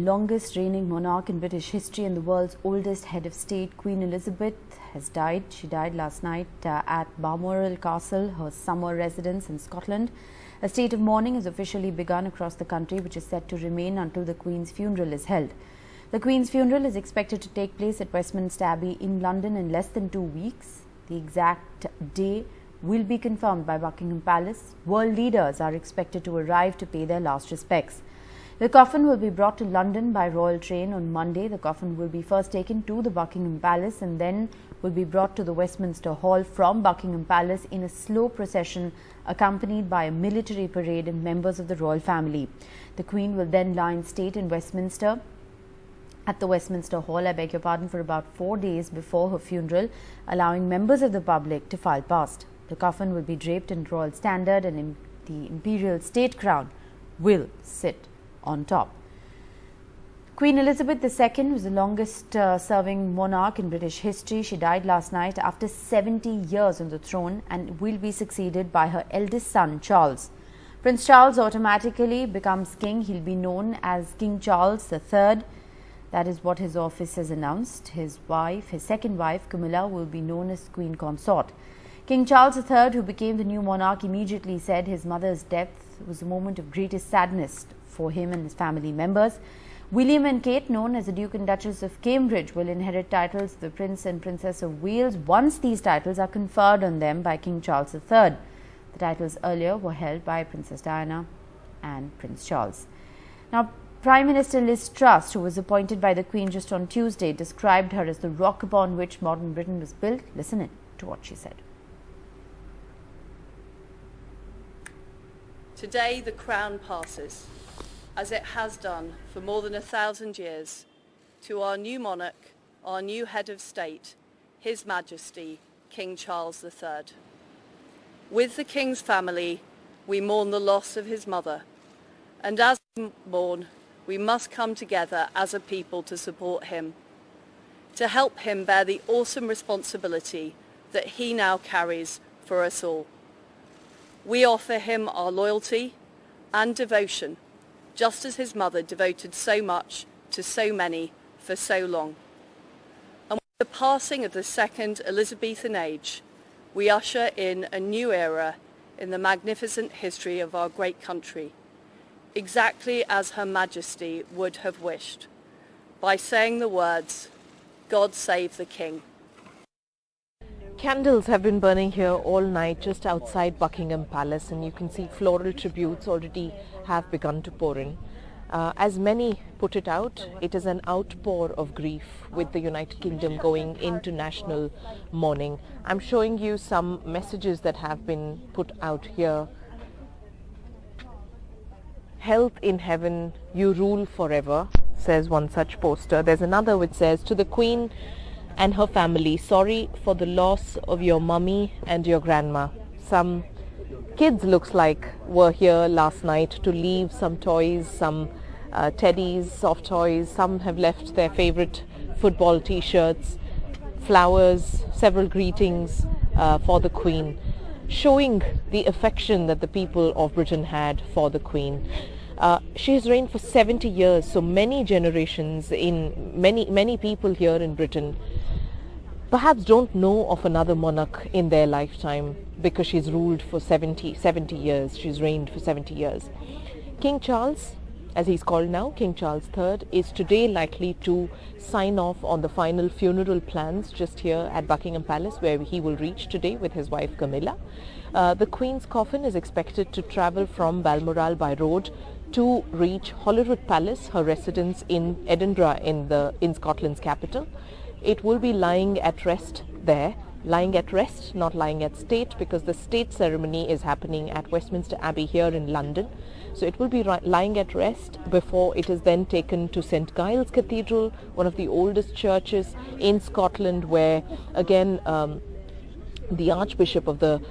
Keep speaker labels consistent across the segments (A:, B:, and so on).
A: longest reigning monarch in British history and the world's oldest head of state, Queen Elizabeth, has died. She died last night at Balmoral Castle, her summer residence in Scotland. A state of mourning has officially begun across the country, which is set to remain until the Queen's funeral is held. The Queen's funeral is expected to take place at Westminster Abbey in London in less than 2 weeks. The exact day will be confirmed by Buckingham Palace. World leaders are expected to arrive to pay their last respects. The coffin will be brought to London by royal train on Monday. The coffin will be first taken to the Buckingham Palace and then will be brought to the Westminster Hall from Buckingham Palace in a slow procession accompanied by a military parade and members of the royal family. The Queen will then lie in state in Westminster at the Westminster Hall, for about 4 days before her funeral, allowing members of the public to file past. The coffin will be draped in royal standard and the imperial state crown will sit on top. Queen Elizabeth II was the longest serving monarch in British history. She died last night after 70 years on the throne and will be succeeded by her eldest son, Charles. Prince Charles automatically becomes king. He'll be known as King Charles III. That is what his office has announced. His second wife, Camilla, will be known as Queen Consort. King Charles III, who became the new monarch, immediately said his mother's death was a moment of greatest sadness for him and his family members. William and Kate, known as the Duke and Duchess of Cambridge, will inherit titles of the Prince and Princess of Wales once these titles are conferred on them by King Charles III. The titles earlier were held by Princess Diana and Prince Charles. Now, Prime Minister Liz Truss, who was appointed by the Queen just on Tuesday, described her as the rock upon which modern Britain was built. Listen in to what she said.
B: Today the crown passes, as it has done for more than 1,000 years, to our new monarch, our new head of state, His Majesty King Charles III. With the King's family, we mourn the loss of his mother, and as we mourn, we must come together as a people to support him, to help him bear the awesome responsibility that he now carries for us all. We offer him our loyalty and devotion, just as his mother devoted so much to so many for so long. And with the passing of the second Elizabethan age, we usher in a new era in the magnificent history of our great country, exactly as Her Majesty would have wished, by saying the words, "God save the King."
C: Candles have been burning here all night just outside Buckingham Palace, and you can see floral tributes already have begun to pour in. As many put it out, it is an outpour of grief with the United Kingdom going into national mourning. I'm showing you some messages that have been put out here. "Health in heaven, you rule forever," says one such poster. There's another which says, "To the Queen and her family, sorry for the loss of your mummy and your grandma." Some kids, looks like, were here last night to leave some toys, some teddies, soft toys. Some have left their favorite football t-shirts, flowers, several greetings for the Queen, showing the affection that the people of Britain had for the Queen. She has reigned for 70 years, so many generations, in many people here in Britain perhaps don't know of another monarch in their lifetime because she's ruled for 70 years. She's reigned for 70 years. King Charles, as he's called now, King Charles III, is today likely to sign off on the final funeral plans just here at Buckingham Palace, where he will reach today with his wife Camilla. The Queen's coffin is expected to travel from Balmoral by road to reach Holyrood Palace, her residence in Edinburgh in Scotland's capital. It will be lying at rest there, lying at rest, not lying at state, because the state ceremony is happening at Westminster Abbey here in London. So it will be lying at rest before it is then taken to St. Giles Cathedral, one of the oldest churches in Scotland, where again the Archbishop of the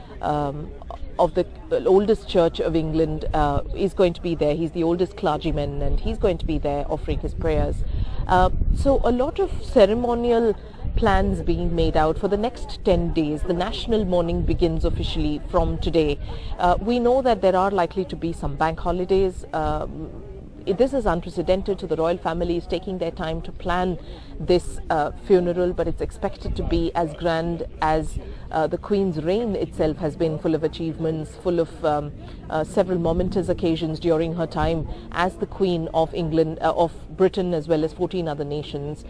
C: oldest church of England is going to be there. He's the oldest clergyman and he's going to be there offering his prayers. So a lot of ceremonial plans being made out for the next 10 days. The national mourning begins officially from today. We know that there are likely to be some bank holidays this is unprecedented. So the royal family is taking their time to plan this funeral, but it's expected to be as grand as the Queen's reign itself has been, full of achievements, full of several momentous occasions during her time as the Queen of England, of Britain, as well as 14 other nations.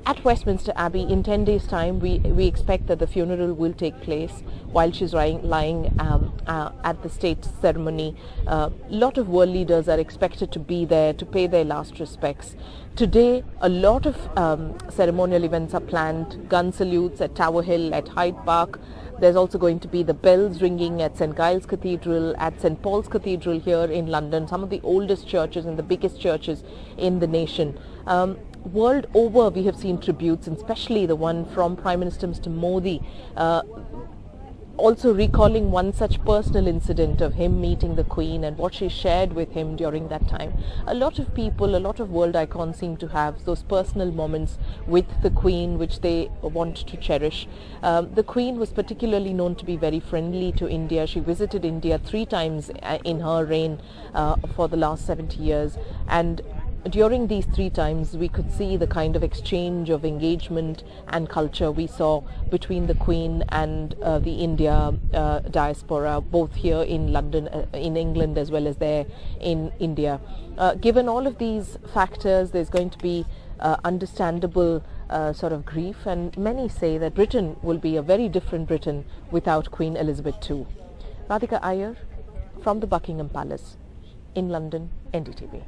C: At Westminster Abbey, in 10 days' time, we expect that the funeral will take place while she's lying at the state ceremony. A lot of world leaders are expected to be there to pay their last respects. Today, a lot of ceremonial events are planned, gun salutes at Tower Hill, at Hyde Park. There's also going to be the bells ringing at St. Giles Cathedral, at St. Paul's Cathedral here in London, some of the oldest churches and the biggest churches in the nation. World over, we have seen tributes, and especially the one from Prime Minister Mr. Modi, also recalling one such personal incident of him meeting the Queen and what she shared with him during that time. A lot of people, a lot of world icons seem to have those personal moments with the Queen which they want to cherish. The Queen was particularly known to be very friendly to India. She visited India 3 times in her reign for the last 70 years, and during these 3 times we could see the kind of exchange of engagement and culture we saw between the Queen and the India diaspora, both here in London, in England, as well as there in India. Given all of these factors, there's going to be understandable sort of grief, and many say that Britain will be a very different Britain without Queen Elizabeth II. Radhika Iyer from the Buckingham Palace in London, NDTV.